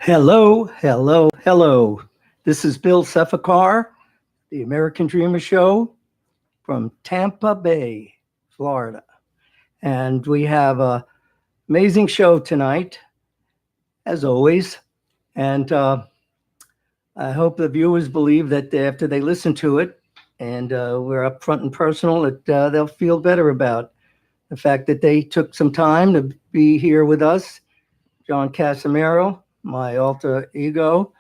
Hello, hello, hello. This is Bill Sefakar, the American Dreamer Show from Tampa Bay, Florida. And we have an amazing show tonight, as always. And I hope the viewers believe that after they listen to it and we're upfront and personal, that they'll feel better about the fact that they took some time to be here with us. John Casimiro, my alter ego.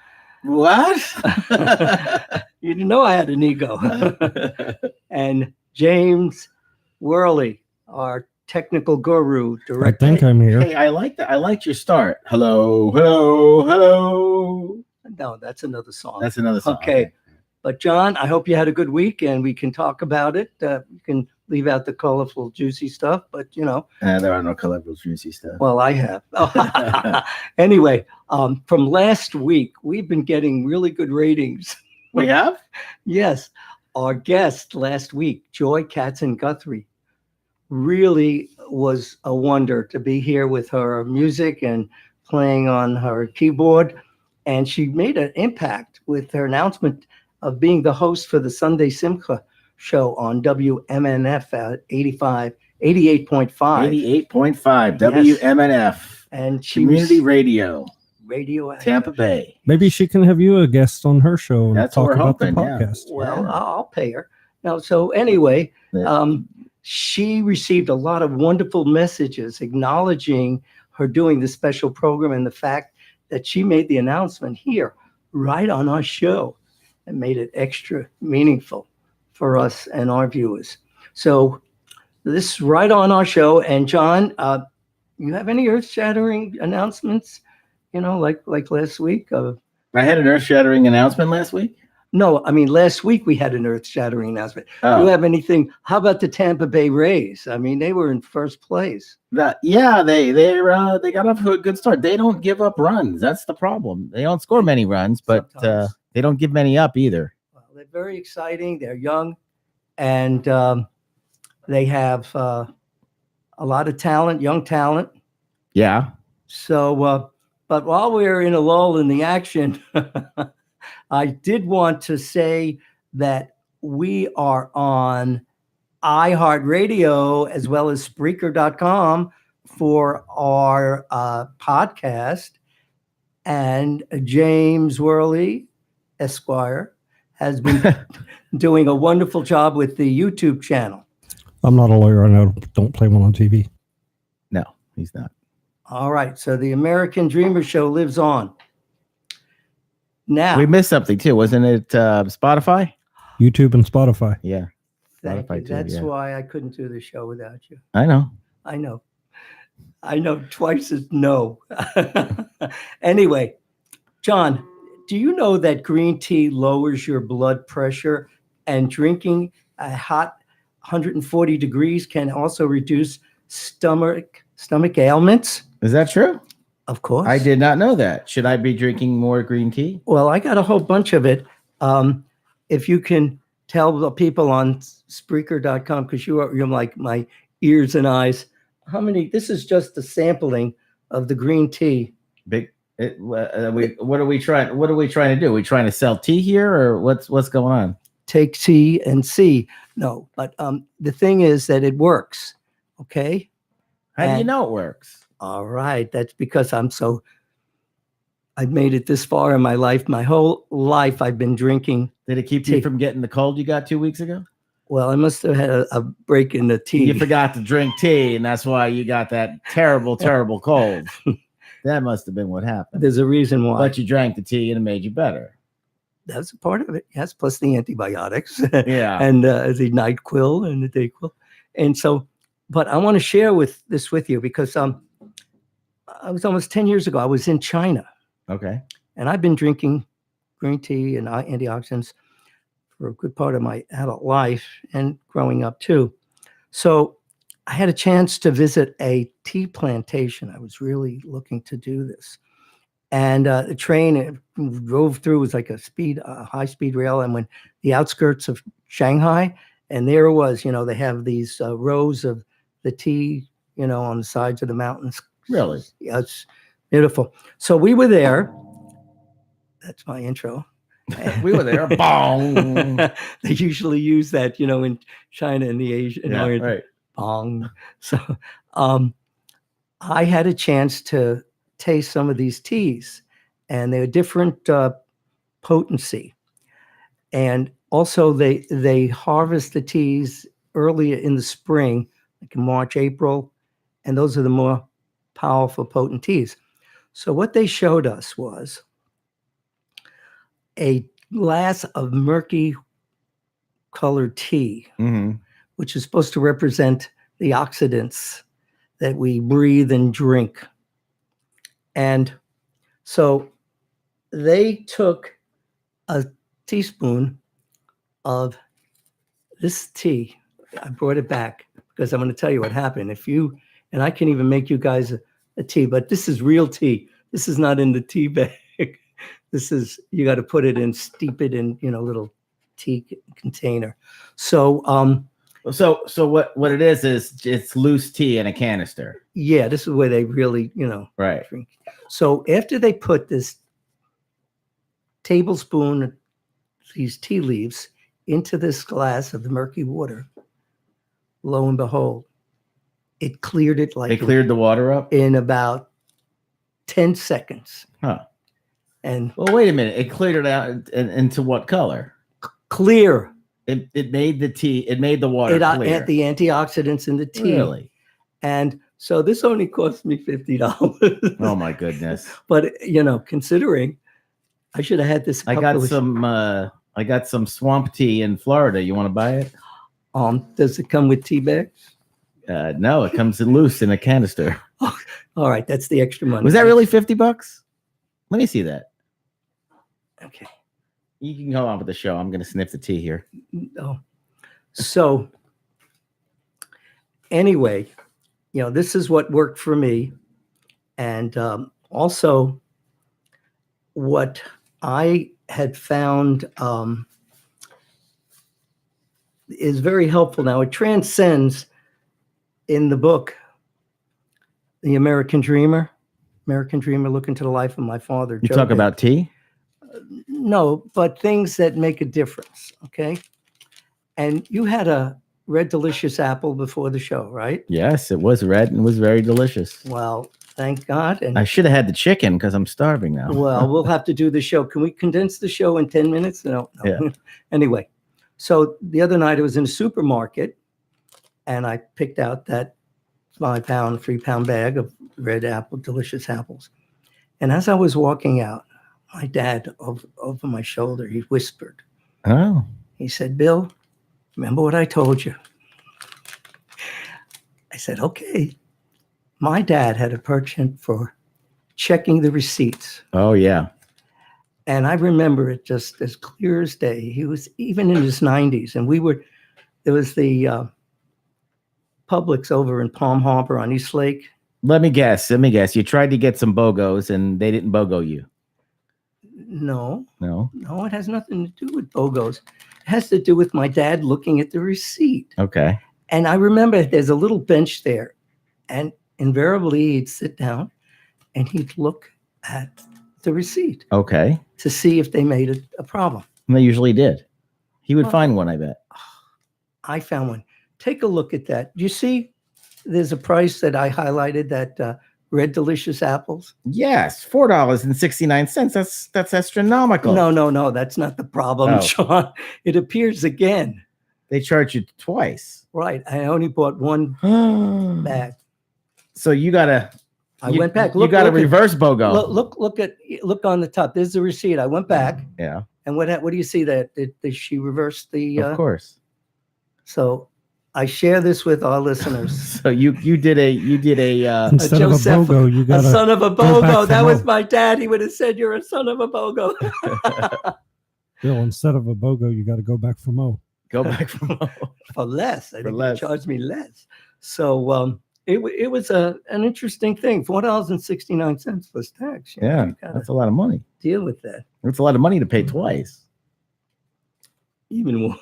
What? You didn't know I had an ego. And James Worley, our technical guru, I director. think I'm here. Hey, I like that. I liked your start. Hello, hello, hello. No, that's another song. That's another song. Okay. But John, I hope you had a good week and we can talk about it. You can leave out the colorful, juicy stuff, but There are no colorful, juicy stuff. well, I have. Anyway, from last week, we've been getting really good ratings. We have? Yes. Our guest last week, Joy Katzen-Guthrie, really was a wonder to be here with her music and playing on her keyboard. And she made an impact with her announcement of being the host for the Sunday Simcha show on WMNF at 88.5. 88.5 WMNF. And she Community was Radio, radio. Tampa Bay. Maybe she can have you a guest on her show and That's what talk we're about hoping, the yeah. podcast. Well, Yeah. I'll pay her. Now, so anyway, she received a lot of wonderful messages acknowledging her doing this special program and the fact that she made the announcement here right on our show and made it extra meaningful for us and our viewers. So this is right on our show. And John, you have any earth-shattering announcements? Like last week? I had an earth-shattering announcement last week. No, I mean, last week we had an earth-shattering announcement. Oh. Do you have anything? How about the Tampa Bay Rays? I mean, they were in first place. They got off to a good start. They don't give up runs. That's the problem. They don't score many runs, but Sometimes. they don't give many up either. Well, they're very exciting. They're young, and they have a lot of talent, young talent. Yeah. So, but while we're in a lull in the action, I did want to say that we are on iHeartRadio as well as Spreaker.com for our podcast. And James Worley, Esquire, has been doing a wonderful job with the YouTube channel. I'm not a lawyer. I don't play one on TV. No, he's not. All right. So the American Dreamer Show lives on. Now, We missed something too, wasn't it? Spotify. YouTube and Spotify. Yeah, thank Spotify you. too, That's yeah. why I couldn't do the show without you. I know. I know twice as no. Anyway, John, do you know that green tea lowers your blood pressure and drinking a hot 140 degrees can also reduce stomach ailments? Is that true? Of course. I did not know that. Should I be drinking more green tea? Well, I got a whole bunch of it. If you can tell the people on Spreaker.com, because you're like my ears and eyes, how many? This is just a sampling of the green tea. What are we trying? What are we trying to do? Are we trying to sell tea here, or what's going on? Take tea and see. No, but the thing is that it works. Okay. How do you know it works? All right. That's because I've made it this far in my life. My whole life I've been drinking. Did it keep you from getting the cold you got 2 weeks ago? Well, I must have had a break in the tea. You forgot to drink tea, and that's why you got that terrible, terrible cold. That must have been what happened. There's a reason why. But you drank the tea, and it made you better. That's a part of it. Yes, plus the antibiotics. Yeah. And the NyQuil and the DayQuil. And so, but I want to share this with you because I was almost 10 years ago. I was in China. Okay. And I've been drinking green tea and antioxidants for a good part of my adult life and growing up too. So I had a chance to visit a tea plantation. I was really looking to do this. And the train drove through, it was like a high-speed rail. And when the outskirts of Shanghai, and there it was, they have these rows of the tea, on the sides of the mountains. Really? Yeah, it's beautiful. So we were there, That's my intro. We were there. Bong. They usually use that, in China and the Asian. Yeah, right. Bong. So I had a chance to taste some of these teas, and they're different potency. And also they harvest the teas early in the spring, like in March, April, and those are the more powerful, potent teas. So what they showed us was a glass of murky colored tea, Mm-hmm. which is supposed to represent the oxidants that we breathe and drink. And so they took a teaspoon of this tea. I brought it back because I'm going to tell you what happened. And I can even make you guys a tea, but this is real tea. This is not in the tea bag. This is, you got to put it in, steep it in, little tea container. So, So what it is it's loose tea in a canister. yeah, this is where they really, Right. drink. So after they put this tablespoon of these tea leaves into this glass of the murky water, lo and behold, it cleared it They cleared the water up. in about 10 seconds. Huh. And Well, wait a minute. It cleared it out into what color? clear. It made the tea. It made the water It clear. the antioxidants in the tea. Really? And so this only cost me $50. Oh my goodness! But considering I should have had this. I got some swamp tea in Florida. You want to buy it? Does it come with tea bags? No, it comes in loose in a canister. All right, that's the extra money. Was that really $50? Let me see that. Okay? You can go on with the show. I'm going to sniff the tea here. No. So anyway, this is what worked for me. And also what I had found is very helpful. Now, it transcends in the book, The American Dreamer, Look into the Life of My Father. You Joe talk Big. about tea? No, but things that make a difference, okay? And you had a red delicious apple before the show, right? Yes, it was red and was very delicious. Well, thank God. And I should have had the chicken because I'm starving now. well, we'll have to do the show. Can we condense the show in 10 minutes? No. Yeah. Anyway, so the other night I was in a supermarket and I picked out that 5-pound, 3-pound bag of red apple, delicious apples. And as I was walking out, my dad over my shoulder, he whispered. Oh. He said, "Bill, remember what I told you?" I said, "Okay." My dad had a penchant for checking the receipts. Oh, yeah. And I remember it just as clear as day. He was even in his 90s. And there was the Publix over in Palm Harbor on East Lake. Let me guess. You tried to get some BOGOs and they didn't BOGO you. No, No. it has nothing to do with BOGOs. It has to do with my dad looking at the receipt. Okay. And I remember there's a little bench there. And invariably he'd sit down and he'd look at the receipt Okay. to see if they made a problem. And they usually did. He would find one, I bet. I found one. Take a look at that. You see, there's a price that I highlighted, that red delicious apples. Yes, $4.69. That's astronomical. No, that's not the problem, Oh. Sean. It appears again. They charge you twice. Right. I only bought one bag. So you gotta. I went back. You got to look at- reverse BOGO. Look on the top. There's the receipt. I went back, Yeah, and what do you see that she reversed the? of course. So I share this with our listeners. So you did a Instead of a Joseph- BOGO, you A got son of a go back BOGO. for That was more. my dad. He would have said, "You're a son of a BOGO." Bill. Instead of a BOGO, you got to go back for more. go back from. For less. I For think less. they charged me less. So it was an interesting thing. $4.69 plus tax. You know, Yeah, you gotta that's a lot of money. deal with that. That's a lot of money to pay twice. Even more.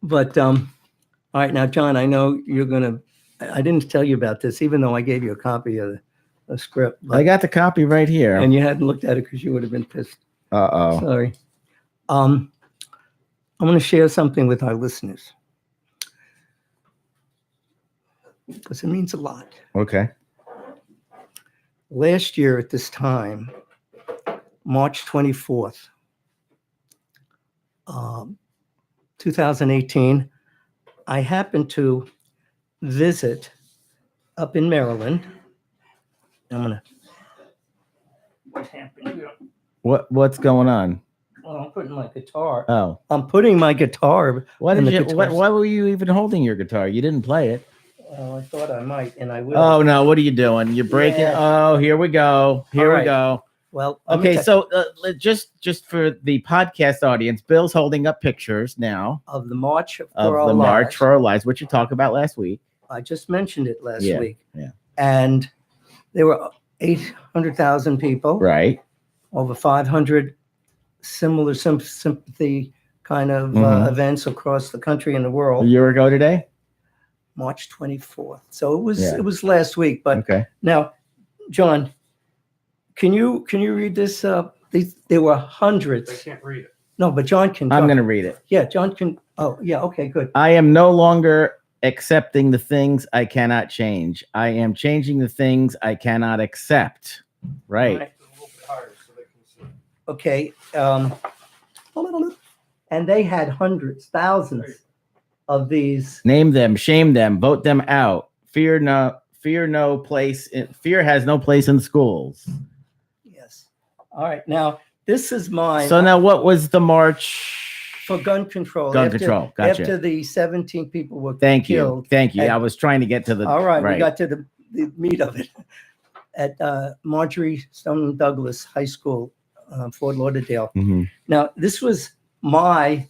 But all right, now, John, I know you're gonna. I didn't tell you about this, even though I gave you a copy of the script. I got the copy right here. and you hadn't looked at it because you would have been pissed. Uh-oh. Sorry. I'm going to share something with our listeners because it means a lot. Okay. Last year at this time, March 24th, 2018, I happened to visit up in Maryland. I'm going to. What happened here? What's going on? Well, I'm putting my guitar. Oh. I'm putting my guitar. Why in did the you guitar why were you even holding your guitar? You didn't play it. I thought I might, and I will. Oh no, what are you doing? You're breaking. Yeah. Oh, here we go. Here All we right. go. Well, Okay, so just for the podcast audience, Bill's holding up pictures now of the March for of Our the March Lives. for Our Lives, which you talked about last week. I just mentioned it last Yeah, week. yeah. And there were 800,000 people. Right. Over 500 similar sympathy kind of events across the country and the A world. year ago today. March 24th. So it was Yeah. it was last week. But Okay. now, John, can you read this? There were hundreds. I can't read it. No, but John can. I'm going to read it. Yeah, John can. Oh, yeah. Okay, good. I am no longer accepting the things I cannot change. I am changing the things I cannot accept. Right. Right. A little bit higher so they can see. Okay. And they had hundreds, thousands of these. Name them, shame them, vote them out. Fear has no place in schools. Yes. All right. Now, this is mine. So now what was the march for gun control. Gun control. Gotcha. After the 17 people were Thank killed. you. Thank you. And- I was trying to get to the All right, we got to the meat of it. At Marjorie Stoneman Douglas High School, Fort Lauderdale. Mhm. Now, this was my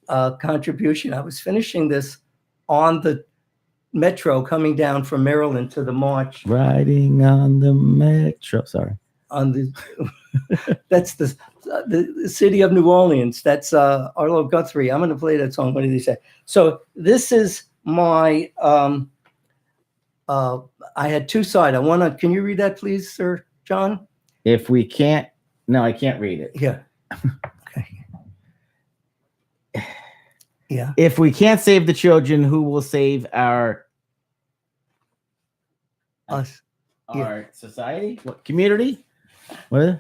contribution. I was finishing this on the metro coming down from Maryland to the march Riding on the metro. Sorry. on the that's the city of New Orleans. That's Arlo Guthrie. I'm going to play that song. What did he say? So this is my I had two sides. I want to. Can you read that, please, Sir John? If we can't, no, I can't read it. Yeah. Okay. Yeah. If we can't save the children, who will save our Us. society? What community? What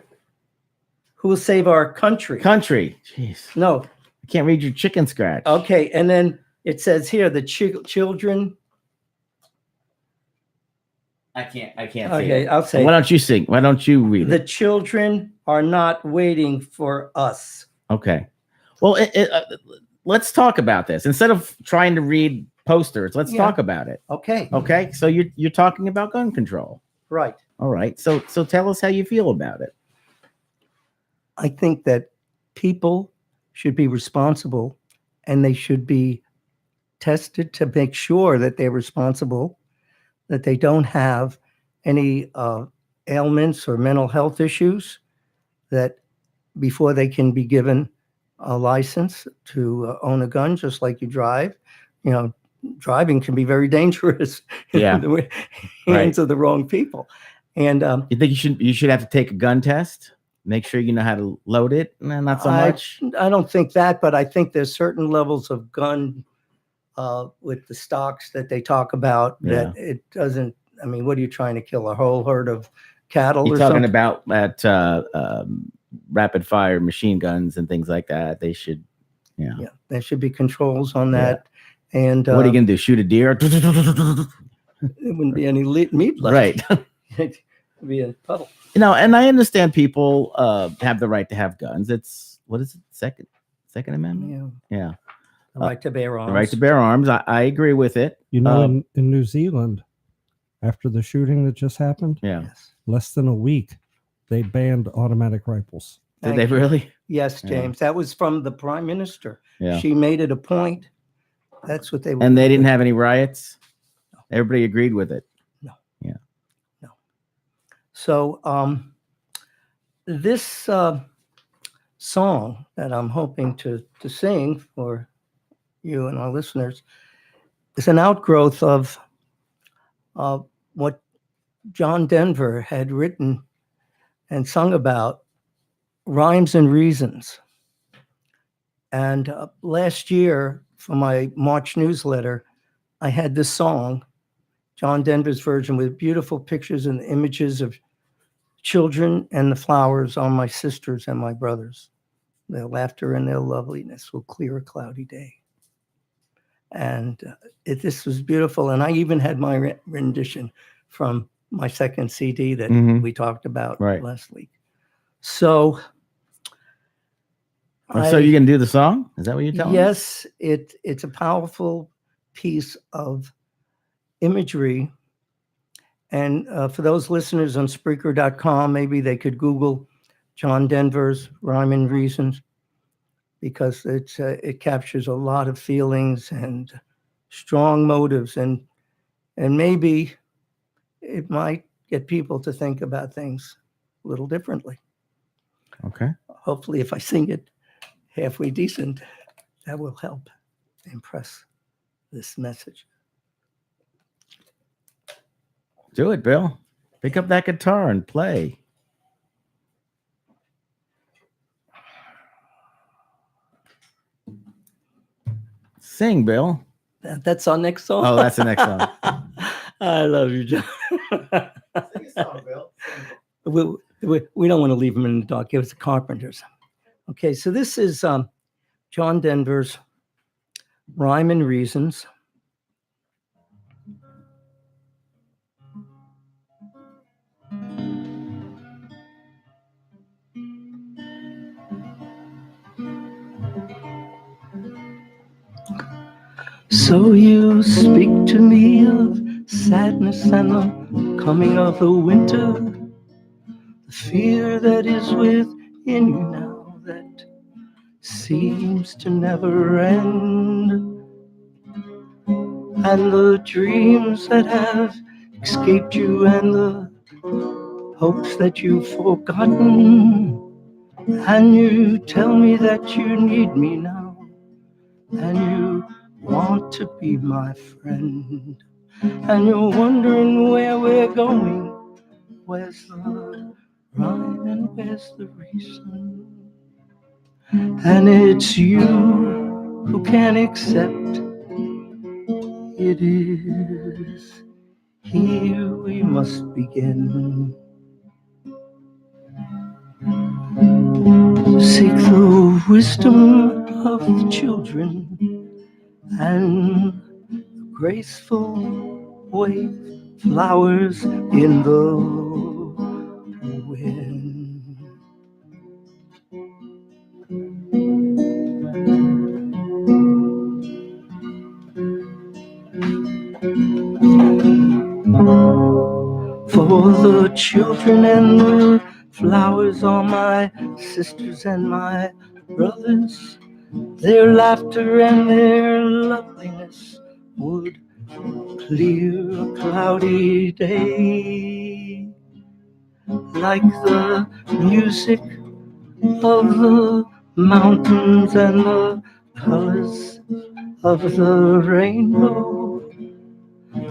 Who will save our country? country? Jeez, No. I can't read your chicken scratch. Okay. And then it says here the children. I can't see Okay, it. I'll say Why don't you sing? Why don't you read the it? children are not waiting for us. Okay. Well, let's talk about this instead of trying to read posters. Let's Yeah. talk about it. Okay. Okay. So you're talking about gun control. Right. All right. So tell us how you feel about it. I think that people should be responsible and they should be tested to make sure that they're responsible, that they don't have any ailments or mental health issues, that before they can be given a license to own a gun, just like you drive. You know, driving can be very dangerous Yeah. in the hands of the wrong people. And You think you should have to take a gun test? Make sure you know how to load it? Nah, not so much. I don't think that, but I think there's certain levels of gun with the stocks that they talk about that it doesn't. I mean, what are you trying to kill? A whole herd of cattle You're or talking something? about at rapid fire machine guns and things like that. They should, Yeah, there should be controls on that. And what are you gonna do? Shoot a deer? there wouldn't be any meat left. Right. It'd be a puddle. You know, and I understand people have the right to have guns. It's what is it? Second Amendment? Yeah. Yeah. The right to bear arms. The right to bear arms. I agree with it. You know, in New Zealand, after the shooting that just happened, Yeah. Yes. less than a week, they banned automatic rifles. Did Thank they you. really? Yes, Yeah. James. That was from the prime minister. Yeah. She made it a point. That's what they were. And they didn't have any riots? Everybody agreed with it. So this song that I'm hoping to sing for you and our listeners is an outgrowth of what John Denver had written and sung about Rhymes and Reasons. And last year, for my March newsletter, I had this song, John Denver's version, with beautiful pictures and images of children and the flowers on my sisters and my brothers. Their laughter and their loveliness will clear a cloudy day. And this was beautiful. And I even had my rendition from my second CD that we talked about last week. So so you can do the song? Is that what you're telling me? Yes, it's a powerful piece of imagery. And for those listeners on Spreaker.com, maybe they could Google John Denver's Ryman Reasons, because it captures a lot of feelings and strong motives, and maybe it might get people to think about things a little differently. Okay. Hopefully, if I sing it halfway decent, that will help impress this message. Do it, Bill. Pick up that guitar and play. Sing, Bill. That's our next song. Oh, that's the next song. I love you, John. Sing a song, Bill. We don't want to leave him in the dark. It was the Carpenters. Okay, so this is John Denver's Ryman Reasons. So you speak to me of sadness and the coming of the winter, the fear that is within you now that seems to never end, and the dreams that have escaped you and the hopes that you've forgotten. And you tell me that you need me now, and you want to be my friend, and you're wondering where we're going. Where's the rhyme and where's the reason? And it's you who can accept it is here we must begin. Seek the wisdom of the children and the graceful wave flowers in the wind. For the children and the flowers are my sisters and my brothers. Their laughter and their loveliness would clear a cloudy day, like the music of the mountains and the colors of the rainbow.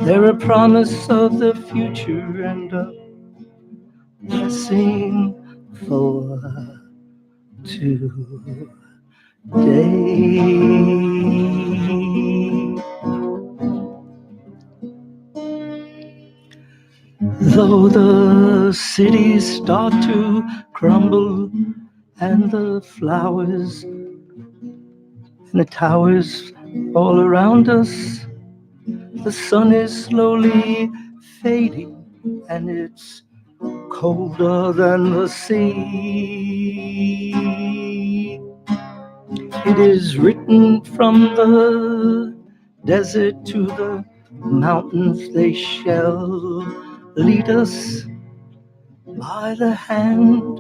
They're a promise of the future and a blessing for today. Though the cities start to crumble and the flowers and the towers all around us, the sun is slowly fading and it's colder than the sea. It is written from the desert to the mountains, they shall lead us by the hand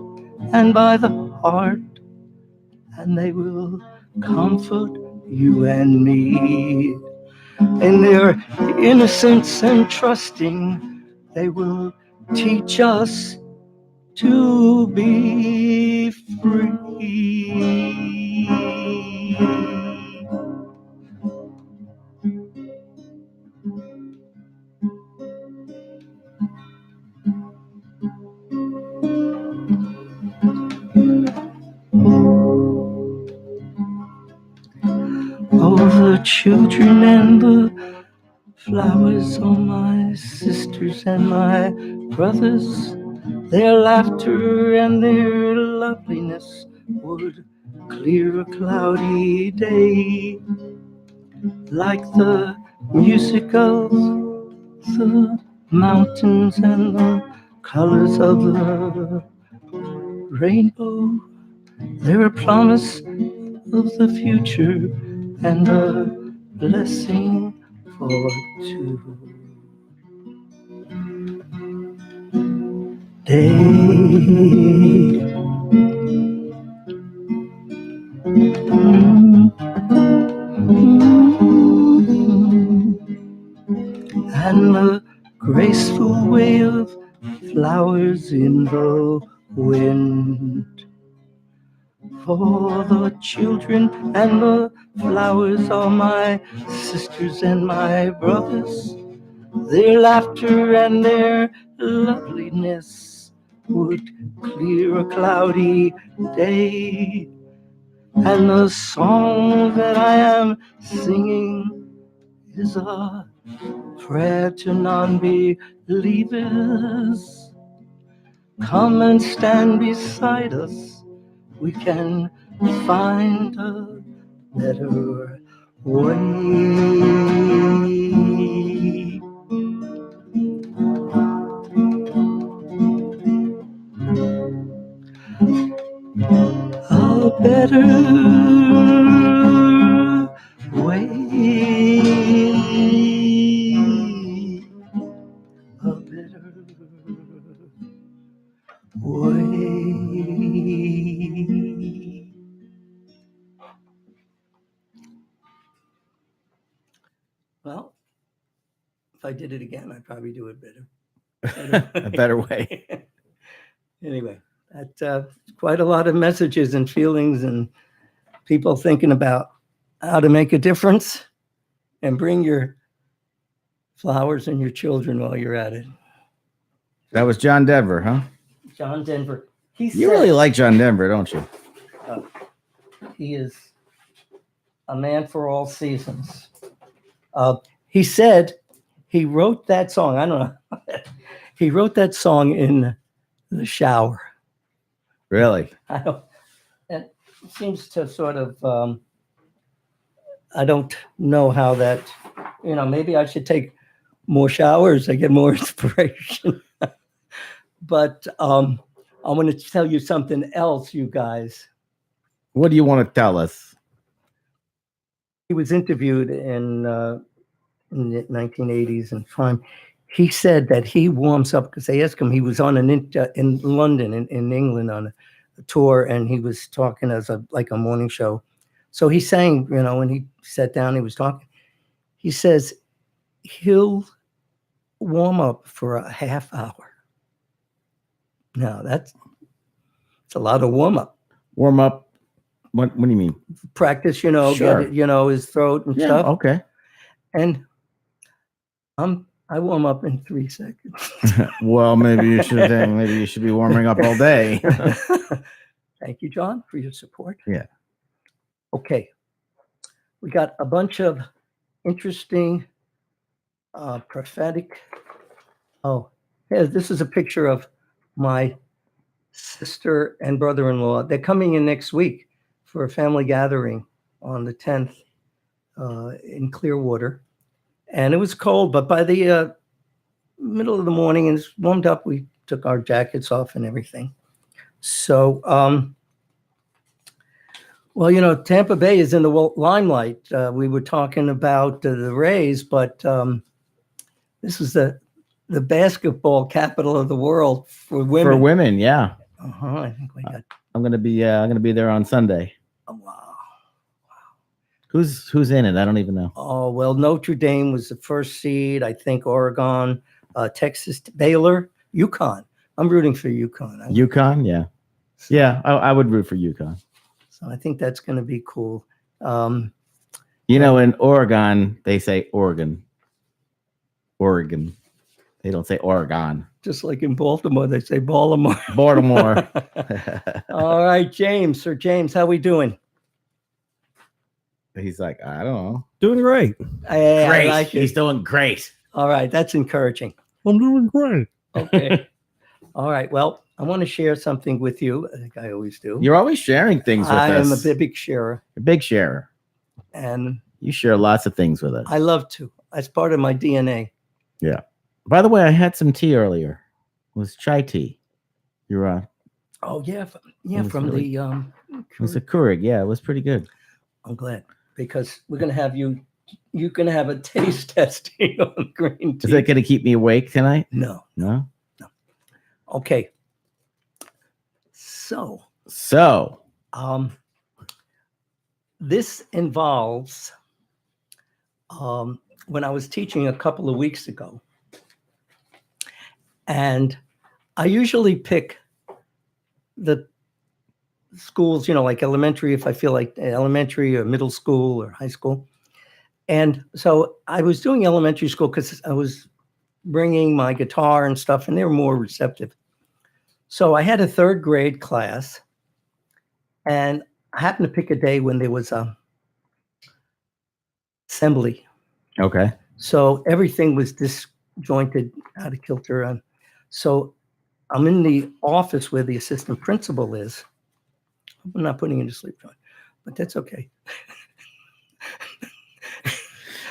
and by the heart, and they will comfort you and me. In their innocence and trusting, they will teach us to be free. children and the flowers are my sisters and my brothers. Their laughter and their loveliness would clear a cloudy day, like the music of the mountains and the colors of the rainbow. They're a promise of the future and a blessing for today. And the graceful way of flowers in the wind. For the children and the flowers are my sisters and my brothers. Their laughter and their loveliness would clear a cloudy day. And the song that I am singing is a prayer to non-believers. Come and stand beside us. We can find a better way. A better way. A better way. Well, if I did it again, I'd probably do it better. A better way. Anyway, that's quite a lot of messages and feelings and people thinking about how to make a difference and bring your flowers and your children while you're at it. That was John Denver, huh? John Denver. You really like John Denver, don't you? He is a man for all seasons. He said he wrote that song. I don't know. He wrote that song in the shower. Really? I don't. It seems to sort of. I don't know how that. Maybe I should take more showers. I get more inspiration. But I want to tell you something else, you guys. What do you want to tell us? He was interviewed in the 1980s and time. He said that he warms up because they asked him. He was on in London, in England, on a tour, and he was talking as a morning show. So he sang, when he sat down, he was talking. He says he'll warm up for a half hour. Now it's a lot of warm up. Warm up. What do you mean? Practice, Sure. get it, his throat and stuff. Okay. And I warm up in 3 seconds. Well, maybe you should think. Maybe you should be warming up all day. Thank you, John, for your support. Yeah. Okay. We got a bunch of interesting prophetic. Oh, yeah, this is a picture of my sister and brother-in-law. They're coming in next week for a family gathering on the 10th in Clearwater. And it was cold, but by the middle of the morning and it's warmed up, we took our jackets off and everything. So, Tampa Bay is in the limelight. We were talking about the Rays, but this is the basketball capital of the world for women. For women, yeah. I think we got. I'm gonna be there on Sunday. Oh, wow. Who's in it? I don't even know. Oh, well, Notre Dame was the first seed. I think Oregon, Texas, Baylor, UConn. I'm rooting for UConn. UConn, yeah. Yeah, I would root for UConn. So I think that's going to be cool. In Oregon, they say Oregon. Oregon. They don't say Oregon. Just like in Baltimore, they say Baltimore. Baltimore. All right, James. Sir James, how we doing? He's like, I don't know. Doing great. Hey, Great. I like He's it. doing great. All right, that's encouraging. I'm doing great. Okay. All right. Well, I want to share something with you. I think I always do. You're always sharing things with I am a us. big sharer, A big sharer. and You share lots of things with us. I love to. That's part of my DNA. By the way, I had some tea earlier. It was chai tea. You're on. Oh yeah, It was from really- the It was a Keurig. Yeah, it was pretty good. I'm glad because we're gonna have you. You're gonna have a taste testing on green tea. Is that going to keep me awake tonight? No. No. Okay. So, So, this involves when I was teaching a couple of weeks ago, and I usually pick the schools, like elementary, if I feel like elementary or middle school or high school. And so I was doing elementary school because I was bringing my guitar and stuff, and they were more receptive. So I had a third grade class, and I happened to pick a day when there was a assembly. okay. So everything was disjointed, out of kilter. And so I'm in the office where the assistant principal is. I'm not putting you to sleep, John, but that's okay.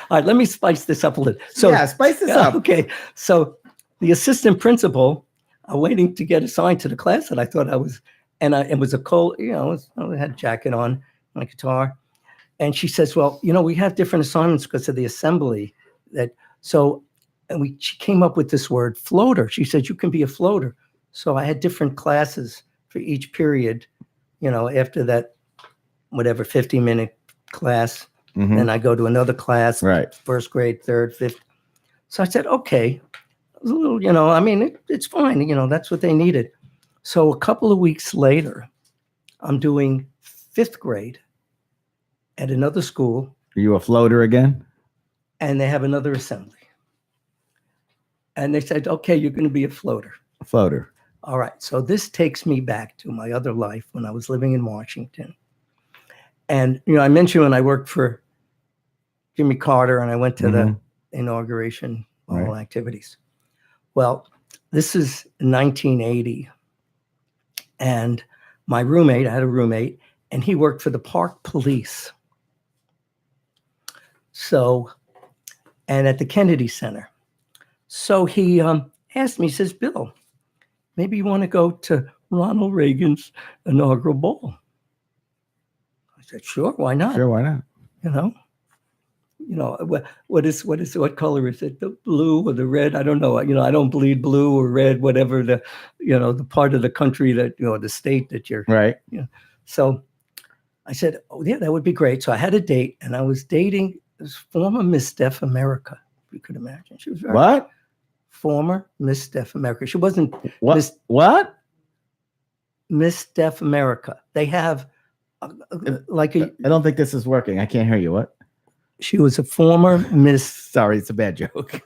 All right, let me spice this up a little. So yeah, spice this up. Okay, so the assistant principal, waiting to get assigned to the class that I thought I was, and it was a cold, I had a jacket on, my guitar, and she says, "Well, we have different assignments because of the assembly." She came up with this word, floater. She said, "You can be a floater." So I had different classes for each period, after that, whatever 50-minute class. Mhm. Then I go to another class, Right. first grade, third, fifth. So I said, okay, it was a little, it's fine. That's what they needed. So a couple of weeks later, I'm doing fifth grade at another school, Are you a floater again? and they have another assembly. And they said, okay, you're going to be a floater. A floater. All right. So this takes me back to my other life when I was living in Washington. And, I mentioned when I worked for Jimmy Carter and I went to the inauguration, all activities. Well, this is 1980. And my roommate, I had a roommate, and he worked for the park police. So, and at the Kennedy Center. So he asked me, he says, "Bill, maybe you want to go to Ronald Reagan's inaugural ball." I said, "Sure, why not?" Sure, why not? What color is it? The blue or the red? I don't know. I don't bleed blue or red, whatever the part of the country that, the state that you're. Right. So I said, "Oh yeah, that would be great." So I had a date, and I was dating this former Miss Deaf America. If you could imagine, she was very What? former Miss Deaf America. She wasn't What? Miss What? Miss Deaf America. They have like a. I don't think this is working. I can't hear you. What? She was a former Miss Sorry, it's a bad joke.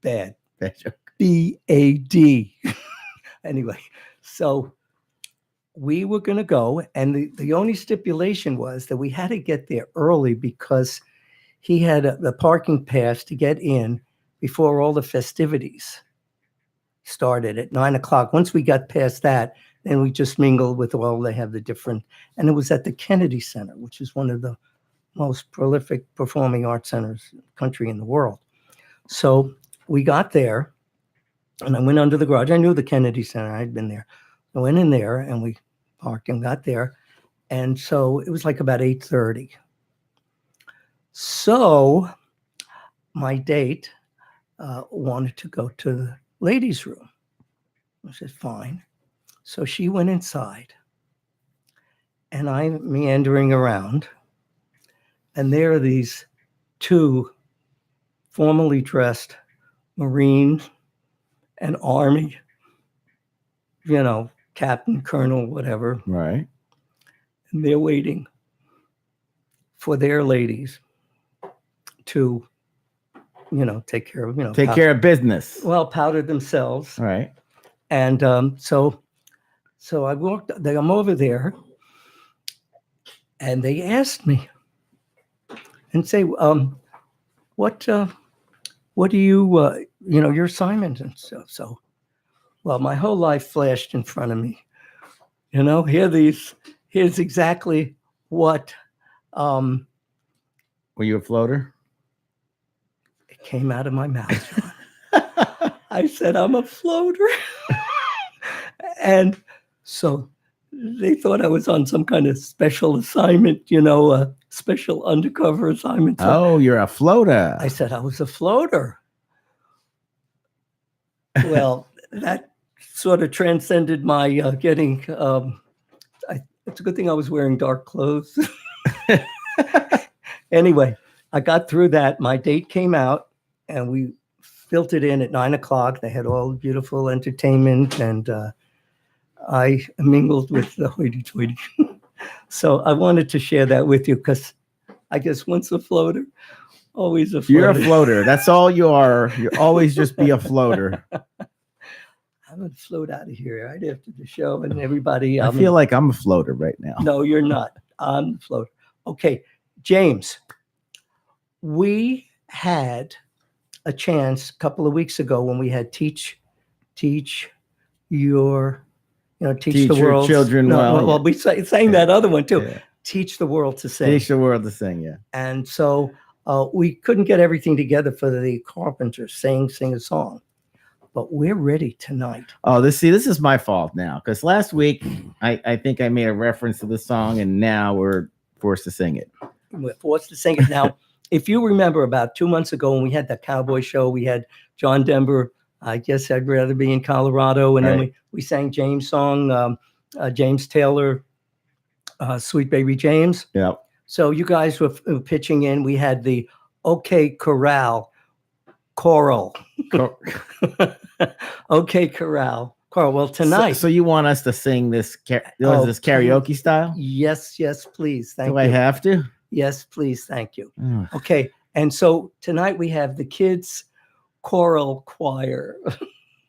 Bad. Bad joke. BAD. Anyway, so we were going to go, and the only stipulation was that we had to get there early because he had the parking pass to get in before all the festivities started at 9:00. Once we got past that, then we just mingled with they have the different, and it was at the Kennedy Center, which is one of the most prolific performing arts centers in the country in the world. So we got there, and I went under the garage. I knew the Kennedy Center. I'd been there. I went in there, and we parked and got there. And so it was like about 8:30. So my date wanted to go to the ladies' room. I said, fine. So she went inside, and I'm meandering around. And there are these two formally dressed Marines and Army, captain, colonel, whatever. Right. And they're waiting for their ladies to, take care of, Take care of business. well, powder themselves. All right. And so I I'm over there, and they asked me, and say, what do you, your assignment and stuff. So, well, my whole life flashed in front of me. Here's exactly what Were you a floater? it came out of my mouth, John. I said, I'm a floater. And so they thought I was on some kind of special assignment, a special undercover assignment. So Oh, you're a floater. I said I was a floater. Well, that sort of transcended my getting. It's a good thing I was wearing dark clothes. Anyway, I got through that. My date came out, and we filtered in at 9:00. They had all beautiful entertainment, and I mingled with the hoity-toity. So I wanted to share that with you because I guess once a floater, always a floater. You're a floater. That's all you are. You'll always just be a floater. I'm going to float out of here right after the show, and everybody. I feel like I'm a floater right now. No, you're not. I'm the floater. Okay, James, we had a chance a couple of weeks ago when we had teach your, teach the your world. children well. Well, we sang that other one too. Yeah. Teach the world to sing. Teach the world to sing, yeah. And so we couldn't get everything together for the Carpenters sing a song. But we're ready tonight. Oh, this is my fault now. Because last week, I think I made a reference to the song, and now we're forced to sing it. We're forced to sing it. Now, if you remember about 2 months ago when we had that cowboy show, we had John Denver, I guess I'd rather be in Colorado. And then we sang James' song, James Taylor, Sweet Baby James. Yeah. So you guys were pitching in. We had the OK Corral choral. OK Corral. Well, tonight. So you want us to sing this this karaoke style? Yes, please. Thank you. Do I have to? Yes, please. Thank you. Oh. Okay. And so tonight we have the kids choral choir.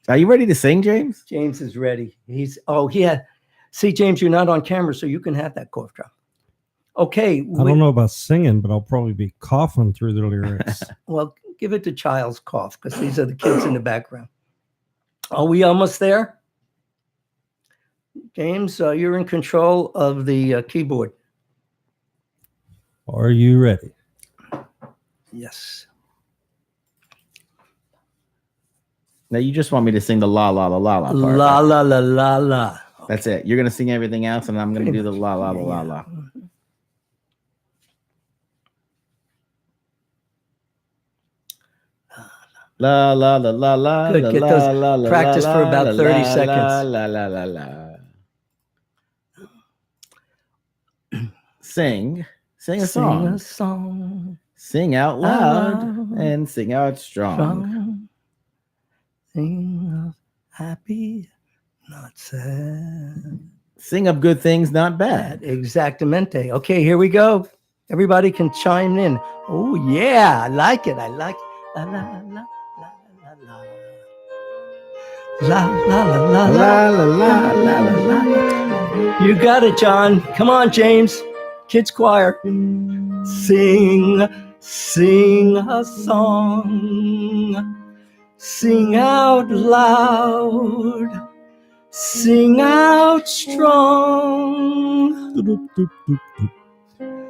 Are you ready to sing, James? James is ready. See, James, you're not on camera, so you can have that cough drop. Okay. I don't know about singing, but I'll probably be coughing through the lyrics. Well, give it to Child's Cough because these are the kids in the background. Are we almost there? James, you're in control of the keyboard. Are you ready? Yes. Now you just want me to sing the la la la la la part. La la la la la. That's it. You're gonna sing everything else, and I'm gonna do the la la la la la. La la la la la. Good. Get those la, practice la, for about la, 30 la, seconds. La la la la. Sing a song. Sing a song. Sing out loud and sing out strong. Sing of happy, not sad. Sing of good things, not bad. Exactamente. Okay, here we go. Everybody can chime in. Oh yeah, I like it. La la la la la la. La la la la La la la la la la. You got it, John. Come on, James. Kids choir. Sing a song. Sing out loud. Sing out strong.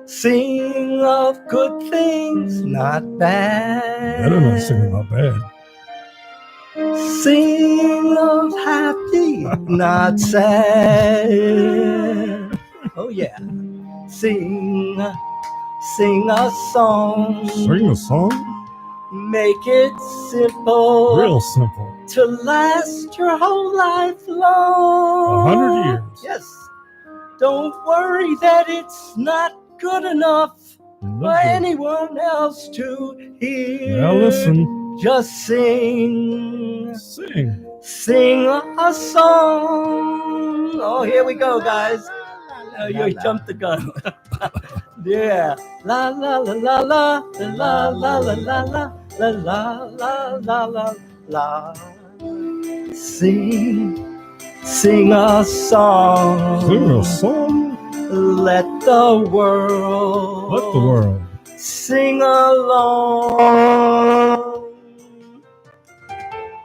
Sing of good things, not bad. I don't know singing not bad. Sing of happy, not sad. Oh yeah. Sing a song. Sing a song? Make it simple. Real simple. To last your whole life long. 100 years. Yes. Don't worry that it's not good enough for anyone else to hear. Now listen. Just sing. Sing A song. Oh, here we go, guys. Oh, you jumped the gun. Yeah. La la la la la la la la la la la la la la la. Sing a song. Sing a song. Let the world Sing along.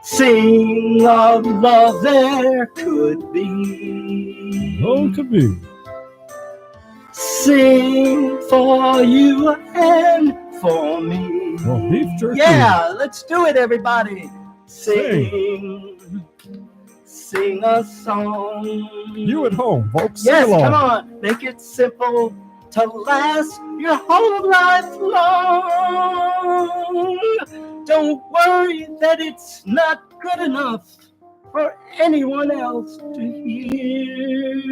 Sing of love there could be. Oh, it could be. Sing for you and for me. Well, beef jerky. Yeah, let's do it, everybody. Sing. Sing a song. You at home, folks. Sing Yes, along. come on. Make it simple to last your whole life long. Don't worry that it's not good enough for anyone else to hear.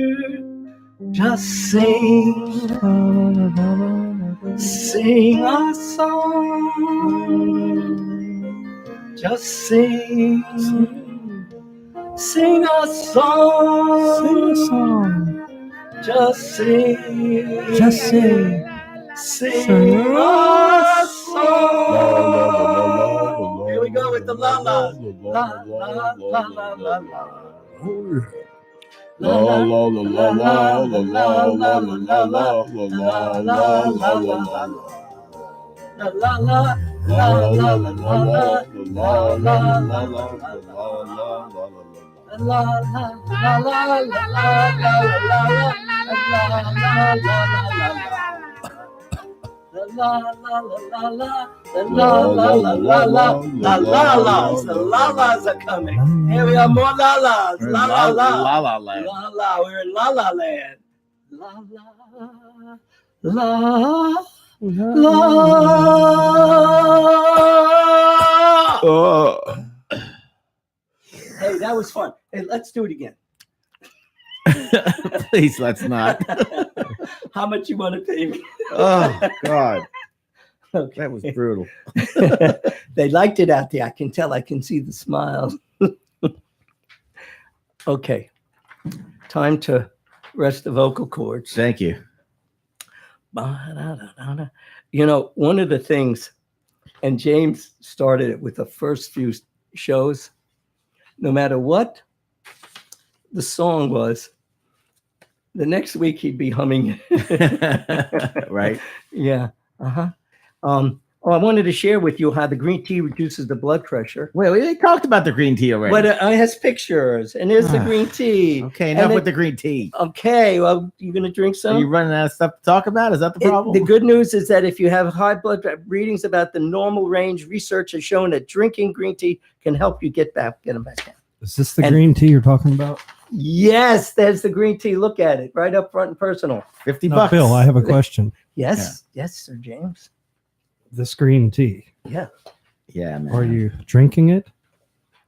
Just sing. Sing a song. Just sing. Sing a song. Sing a song. Just sing. Just sing. Sing a song. Here we go with the la-las. La, la, la, la, la, la. La, la, la, la, la, la, la, la, la, la, la, la, la. La la la la la la la la la the la-las are coming. Here we are, more la-las. La la la. La La Land. La la, we're in La La Land. La la la la. Hey, that was fun. Hey, let's do it again. Please, let's not. How much you want to pay me? Oh, God. Okay. That was brutal. They liked it out there. I can tell. I can see the smiles. Okay. Time to rest the vocal cords. Thank you. You know, one of the things, and James started it with the first few shows, no matter what the song was, the next week he'd be humming it. Right. Yeah. Uh-huh. I wanted to share with you how the green tea reduces the blood pressure. Wait, we talked about the green tea already. But it has pictures, and there's the green tea. Okay, enough And with the green tea. Okay, well, you going to drink Are some? you running out of stuff to talk about? Is that the problem? The good news is that if you have high blood readings about the normal range, research has shown that drinking green tea can help you get them back down. Is this the green tea you're talking about? Yes, there's the green tea. Look at it, right up front and personal. $50. Now, Bill, I have a question. Yes, yes, Sir James. This green tea, Yeah. Yeah, man. are you drinking it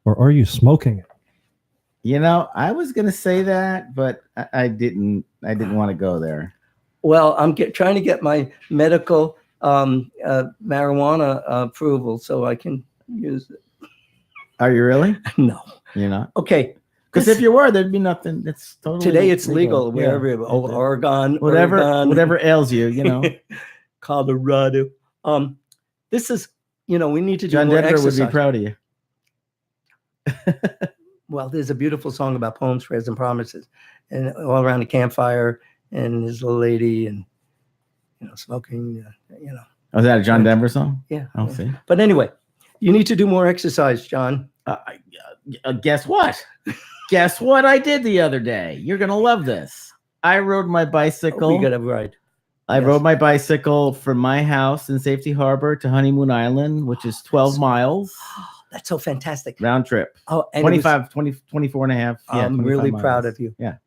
or are you smoking it? You know, I was gonna say that, but I didn't want to go there. Well, I'm trying to get my medical marijuana approval so I can use it. Are you really? No. You're not? Okay. Because if you were, there'd be nothing. It's totally Today it's legal Yeah. wherever, Oregon, Whatever ails you, you know. Colorado. This is, we need to do John more Denver exercise. would be proud of you. Well, there's a beautiful song about poems, prayers, and promises, and all around the campfire, and there's a little lady, and smoking. Oh, is that a John Denver song? Yeah. I'll see. But anyway, you need to do more exercise, John. Guess what? Guess what I did the other day? You're gonna love this. I rode my bicycle. We got to ride. I rode my bicycle from my house in Safety Harbor to Honeymoon Island, which is 12 miles That's so fantastic. round trip. Oh, and 24 and a half. Yeah, I'm 25 really miles. proud of you. Yeah.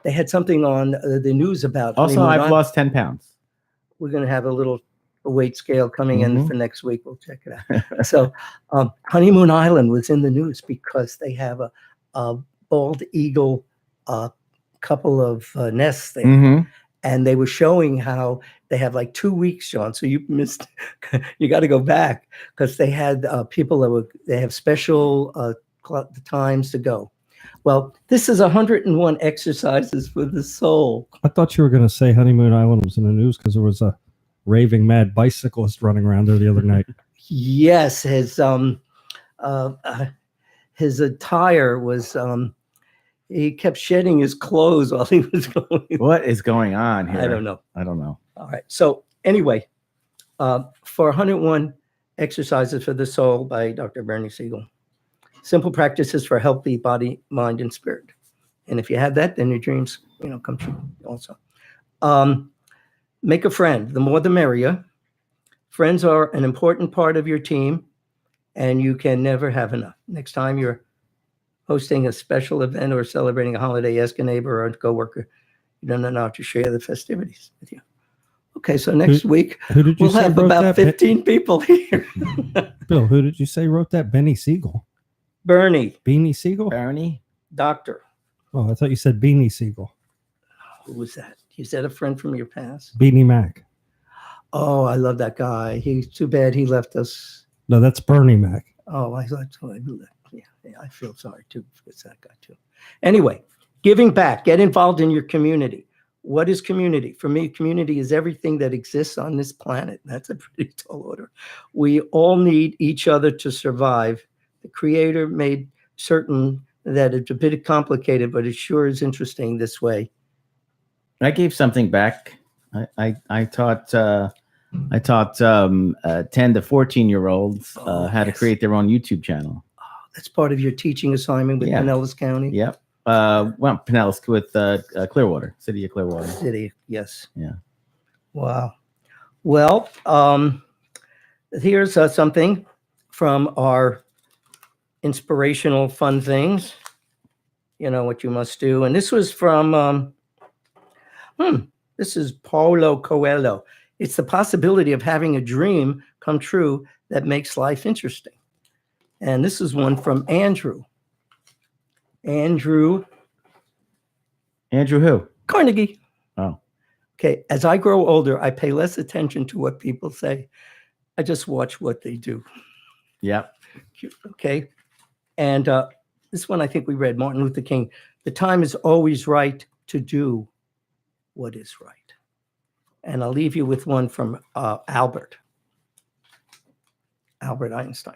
They had something on the news about. Also, Honeymoon I've Island. lost 10 pounds. We're going to have a weight scale coming in for next week. We'll check it out. So Honeymoon Island was in the news because they have a bald eagle couple of nests there. Mm-hmm. And they were showing how they have like 2 weeks, John. So you missed, you got to go back because they had people they have special times to go. Well, this is 101 exercises for the soul. I thought you were going to say Honeymoon Island was in the news because there was a raving mad bicyclist running around there the other night. Yes, his attire was, he kept shedding his clothes while he was going. What is going on here? I don't know. I don't know. All right. So anyway, for 101 Exercises for the Soul by Dr. Bernie Siegel. Simple practices for healthy body, mind, and spirit. And if you have that, then your dreams, come true also. Make a friend. The more the merrier. Friends are an important part of your team, and you can never have enough. Next time you're hosting a special event or celebrating a holiday, ask a neighbor or a coworker you don't know how to share the festivities with you. Okay, so next week Who did you we'll say have wrote about that? 15 people here. Bill, who did you say wrote that? Benny Siegel. Bernie, Beanie Siegel? Bernie? doctor. Oh, I thought you said Beanie Siegel. Who was that? You said a friend from your past? Beanie Mac. Oh, I love that guy. He's too bad he left us. No, that's Bernie Mac. Oh, I thought, yeah, I feel sorry too. It's that guy too. Anyway, giving back, get involved in your community. What is community? For me, community is everything that exists on this planet. That's a pretty tall order. We all need each other to survive. The Creator made certain that it's a bit complicated, but it sure is interesting this way. I gave something back. I taught 10 to 14-year-olds how to create their own YouTube channel. That's part of your teaching assignment with Pinellas County. Yep. Well, Pinellas with Clearwater, City of Clearwater. City, yes. Yeah. Wow. Well, here's something from our inspirational fun things. You know what you must do. And this was from, this is Paulo Coelho. It's the possibility of having a dream come true that makes life interesting. And this is one from Andrew. Andrew who? Carnegie. Oh. Okay. As I grow older, I pay less attention to what people say. I just watch what they do. Yep. Okay. And this one, I think we read Martin Luther King. The time is always right to do what is right. And I'll leave you with one from Albert Einstein.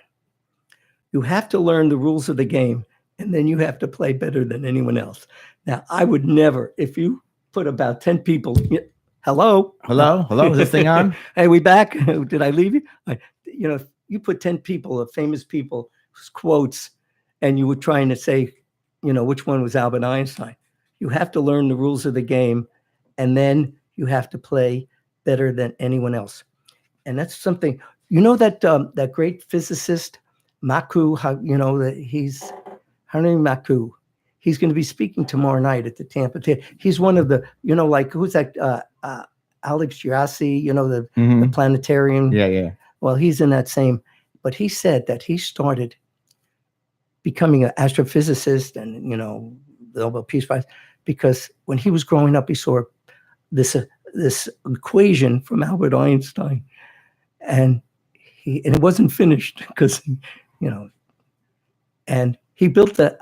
You have to learn the rules of the game, and then you have to play better than anyone else. Now, I would never, if you put about 10 people, hello, is this thing on? Hey, we back? Did I leave you? If you put 10 people, famous people, quotes, and you were trying to say, which one was Albert Einstein. You have to learn the rules of the game, and then you have to play better than anyone else. And that's something, that great physicist, Maku, he's Henry Maku. He's going to be speaking tomorrow night at the Tampa Theater. He's one of the, who's that? Alex Giassi, the planetarium. Yeah. Well, he's in that same, but he said that he started becoming an astrophysicist and, the Nobel Peace Prize, because when he was growing up, he saw this equation from Albert Einstein, and it wasn't finished because, and he built the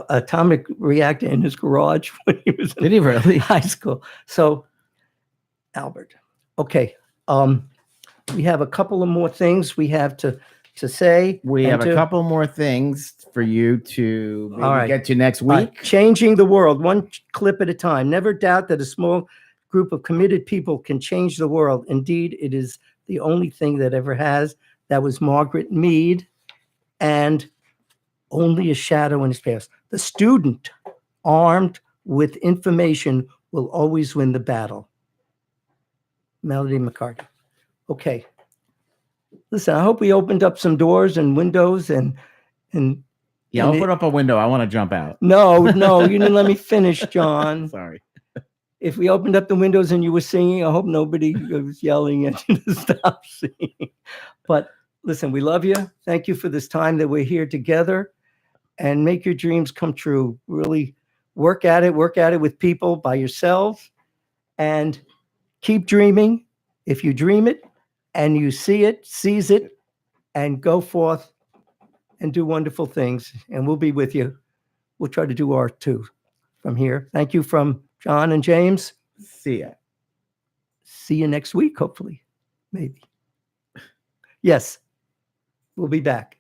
atomic reactor in his garage when he was in high school. So, Albert, okay. We have a couple of more things we have to say. We have a couple more things for you to maybe get to next week. Changing the world, one clip at a time. Never doubt that a small group of committed people can change the world. Indeed, it is the only thing that ever has. That was Margaret Mead, and only a shadow in his past. The student armed with information will always win the battle. Melody McCarthy. Okay. Listen, I hope we opened up some doors and windows and open up a window. I want to jump out. No, you didn't let me finish, John. Sorry. If we opened up the windows and you were singing, I hope nobody was yelling at you to stop singing. But listen, we love you. Thank you for this time that we're here together, and make your dreams come true. Really work at it with people, by yourself, and keep dreaming. If you dream it and you see it, seize it, and go forth and do wonderful things. And we'll be with you. We'll try to do our too from here. Thank you from John and James. See ya. See you next week, hopefully. Maybe. Yes, we'll be back.